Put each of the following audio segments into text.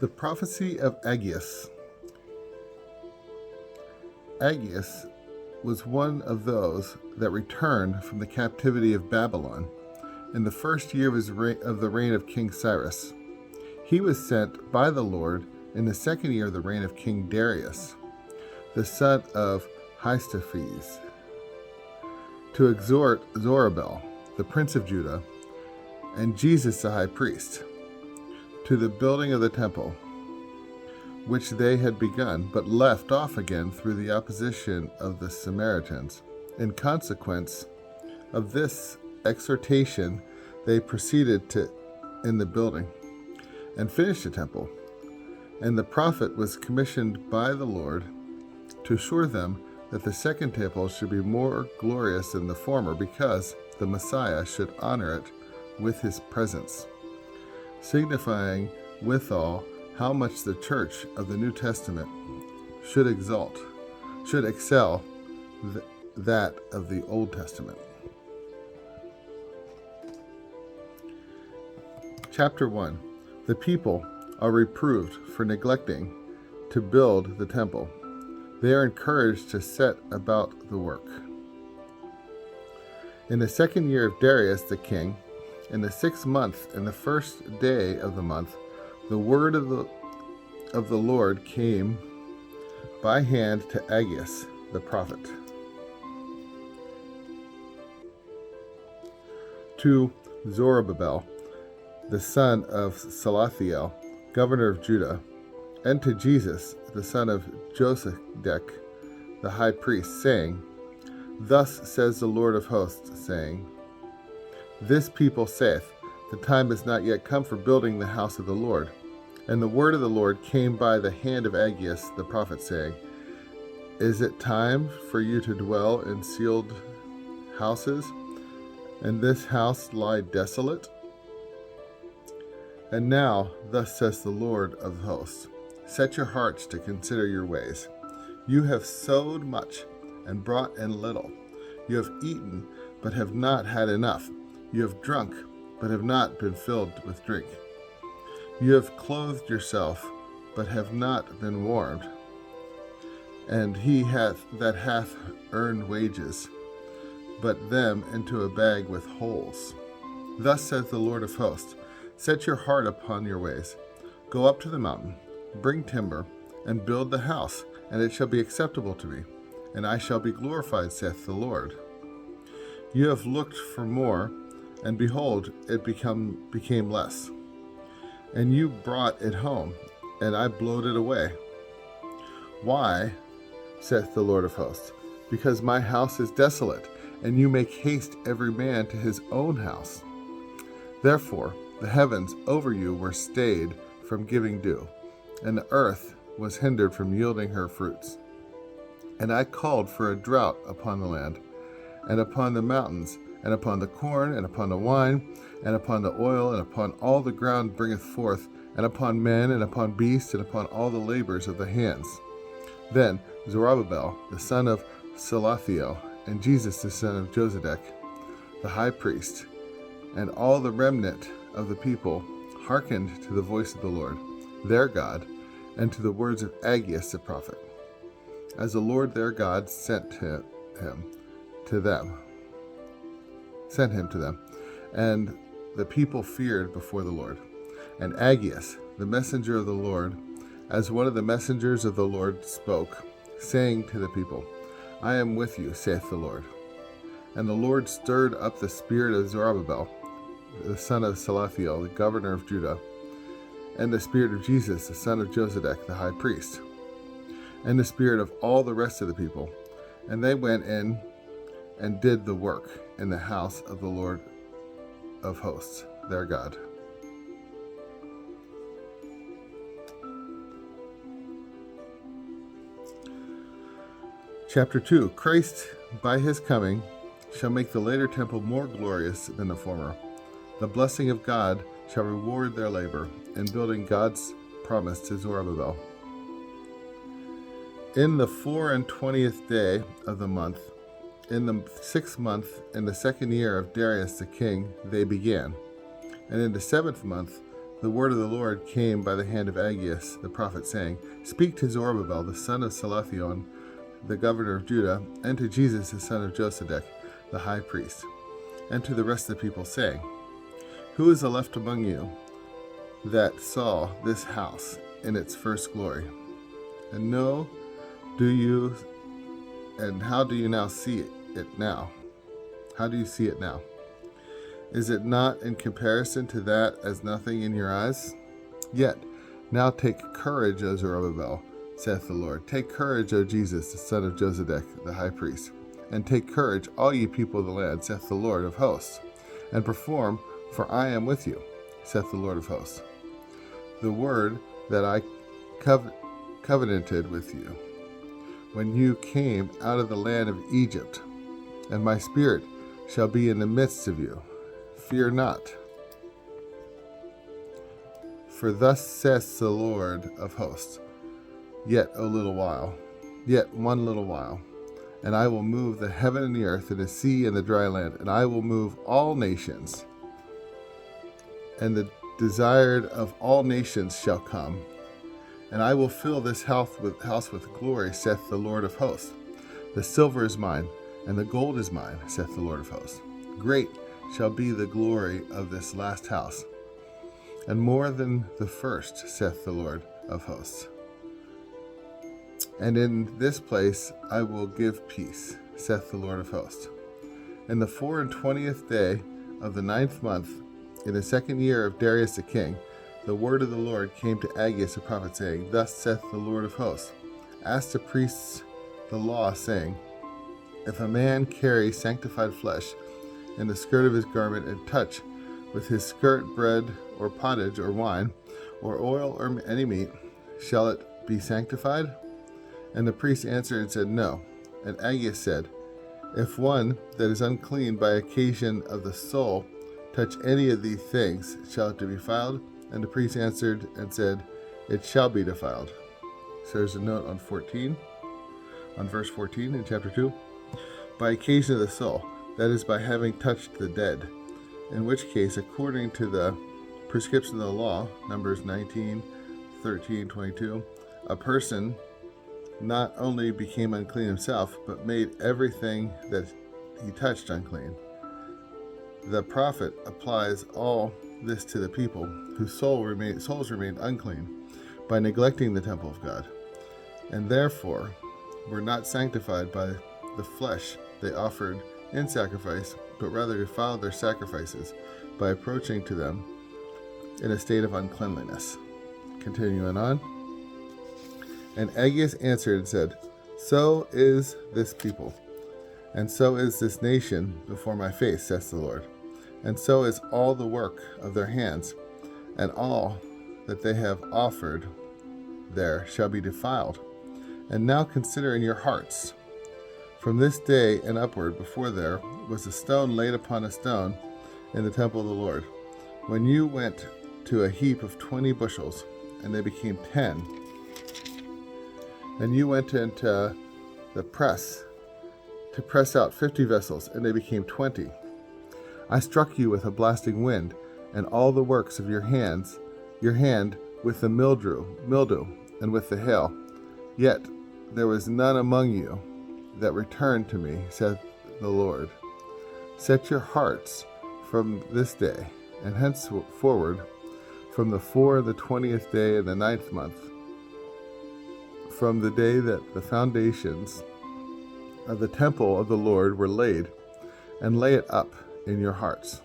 The prophecy of Aggeus. Aggeus was one of those that returned from the captivity of Babylon in the first year of the reign of King Cyrus. He was sent by the Lord in the second year of the reign of King Darius, the son of Hystasphes, to exhort Zorobabel, the prince of Judah, and Jesus the high priest, to the building of the temple, which they had begun, but left off again through the opposition of the Samaritans. In consequence of this exhortation, they proceeded in the building and finished the temple. And the prophet was commissioned by the Lord to assure them that the second temple should be more glorious than the former, because the Messiah should honor it with his presence, signifying withal how much the church of the New Testament should excel that of the Old Testament. Chapter 1. The people are reproved for neglecting to build the temple. They are encouraged to set about the work. In the second year of Darius the king, in the 6th month, in the first day of the month, the word of the Lord came by hand to Aggeus the prophet. To Zorobabel, the son of Salathiel, governor of Judah, and to Jesus, the son of Josedech, the high priest, saying, Thus says the Lord of hosts, saying, This people saith, The time is not yet come for building the house of the Lord. And the word of the Lord came by the hand of Aggeus the prophet, saying, Is it time for you to dwell in sealed houses, and this house lie desolate? And now, thus says the Lord of hosts, Set your hearts to consider your ways. You have sowed much and brought in little. You have eaten, but have not had enough. You have drunk, but have not been filled with drink. You have clothed yourself, but have not been warmed. And he that hath earned wages, but them into a bag with holes. Thus says the Lord of hosts, Set your heart upon your ways. Go up to the mountain, bring timber, and build the house, and it shall be acceptable to me, and I shall be glorified, saith the Lord. You have looked for more, and behold, it became less. And you brought it home, and I blowed it away. Why, saith the Lord of hosts? Because my house is desolate, and you make haste every man to his own house. Therefore the heavens over you were stayed from giving dew, and the earth was hindered from yielding her fruits. And I called for a drought upon the land, and upon the mountains, and upon the corn, and upon the wine, and upon the oil, and upon all the ground bringeth forth, and upon men, and upon beasts, and upon all the labors of the hands. Then Zorobabel, the son of Salathiel, and Jesus, the son of Josedech, the high priest, and all the remnant of the people hearkened to the voice of the Lord, their God, and to the words of Aggeus the prophet, as the Lord their God sent him to them. And the people feared before the Lord. And Aggeus, the messenger of the Lord, as one of the messengers of the Lord, spoke, saying to the people, I am with you, saith the Lord. And the Lord stirred up the spirit of Zorobabel, the son of Salathiel, the governor of Judah, and the spirit of Jesus, the son of Josedech, the high priest, and the spirit of all the rest of the people. And they went in and did the work in the house of the Lord of hosts, their God. Chapter 2. Christ, by his coming, shall make the later temple more glorious than the former. The blessing of God shall reward their labor in building God's promise to Zorobabel. In the 24th day of the month, in the 6th month, in the second year of Darius the king, they began. And in the 7th month, the word of the Lord came by the hand of Aggeus the prophet, saying, Speak to Zerubbabel, the son of Salathion, the governor of Judah, and to Jesus, the son of Josedech, the high priest, and to the rest of the people, saying, Who is left among you that saw this house in its first glory? And how do you now see it now? How do you see it now? Is it not in comparison to that as nothing in your eyes? Yet, now take courage, O Zerubbabel, saith the Lord. Take courage, O Jesus, the son of Josedech, the high priest. And take courage, all ye people of the land, saith the Lord of hosts. And perform, for I am with you, saith the Lord of hosts. The word that I covenanted with you, when you came out of the land of Egypt, and my spirit shall be in the midst of you. Fear not. For thus says the Lord of hosts, yet one little while, and I will move the heaven and the earth and the sea and the dry land, and I will move all nations, and the desired of all nations shall come, and I will fill this house with glory, saith the Lord of hosts. The silver is mine, and the gold is mine, saith the Lord of hosts. Great shall be the glory of this last house, and more than the first, saith the Lord of hosts. And in this place I will give peace, saith the Lord of hosts. In the 24th day of the 9th month, in the 2nd year of Darius the king, the word of the Lord came to Aggeus the prophet, saying, Thus saith the Lord of hosts, Ask the priests the law, saying, If a man carry sanctified flesh in the skirt of his garment, and touch with his skirt bread or pottage or wine or oil or any meat, shall it be sanctified? And the priest answered and said, No. And Aggeus said, If one that is unclean by occasion of the soul touch any of these things, shall it be defiled? And the priest answered and said, It shall be defiled. So there's a note on verse 14 in chapter 2. By occasion of the soul, that is, by having touched the dead, in which case, according to the prescription of the law, Numbers 19, 13, 22, a person not only became unclean himself, but made everything that he touched unclean. The prophet applies all this to the people whose souls remained unclean by neglecting the temple of God, and therefore were not sanctified by the flesh they offered in sacrifice, but rather defiled their sacrifices by approaching to them in a state of uncleanliness. Continuing on. And Aggeus answered and said, So is this people, and so is this nation before my face, says the Lord. And so is all the work of their hands, and all that they have offered there shall be defiled. And now consider in your hearts, from this day and upward, before there was a stone laid upon a stone in the temple of the Lord, when you went to a heap of 20 bushels, and they became 10. And you went into the press to press out 50 vessels, and they became 20. I struck you with a blasting wind, and all the works of your hand with the mildew, and with the hail. Yet there was none among you that returned to me, said the Lord. Set your hearts from this day, and henceforward, from the 20th day of the 9th month, from the day that the foundations of the temple of the Lord were laid, and lay it up in your hearts.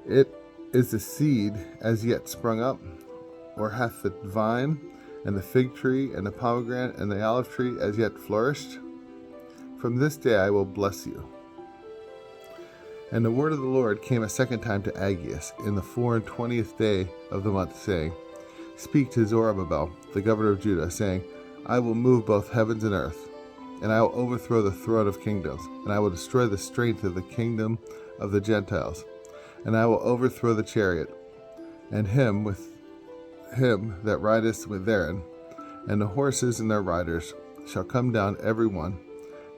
It is the seed as yet sprung up, or hath the vine, and the fig tree, and the pomegranate, and the olive tree as yet flourished? From this day I will bless you. And the word of the Lord came a second time to Aggeus in the 24th day of the month, saying, Speak to Zerubbabel, the governor of Judah, saying, I will move both heavens and earth, and I will overthrow the throne of kingdoms, and I will destroy the strength of the kingdom of the Gentiles, and I will overthrow the chariot, and him that rideth therein, and the horses and their riders shall come down every one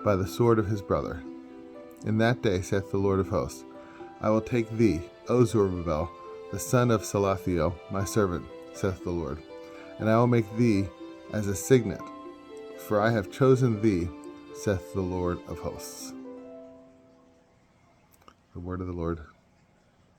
by the sword of his brother. In that day, saith the Lord of hosts, I will take thee, O Zerubbabel, the son of Salathiel, my servant, saith the Lord. And I will make thee as a signet, for I have chosen thee, saith the Lord of hosts. The word of the Lord.